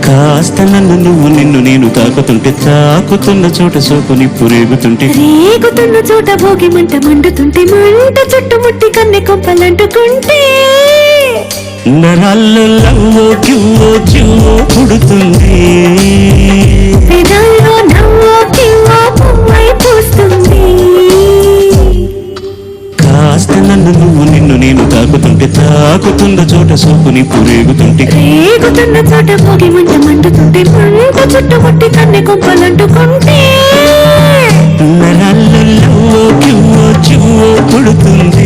కాస్త నన్ను నువ్వు నిన్ను నేను తాకుతుంటే తాకుతున్న చోట సోపు నిప్పు రేగుతుంటే రేగుతున్న చోట భోగి మంట మండుతుంటే మంట చుట్టుముట్టి కన్నె కొంపలంటుకుంటే నరాల్లో లవ్వో కివ్వో చివ్వో పుడుతుంది పెదాల్లో నవ్వో కివ్వో పువ్వై పూస్తుంది కాస్త నన్ను నువ్వు నిన్ను నేను తాకుతుంటే తాకుతున్న చోట సోపు నిప్పు రేగుతుంటే రేగుతున్న చోట భోగి మంట మండుతుంటే మంట చుట్టుముట్టి కన్నె కొంపలంటుకుంటే నరాల్లో లవ్వో కివ్వో చివ్వో పుడుతుంది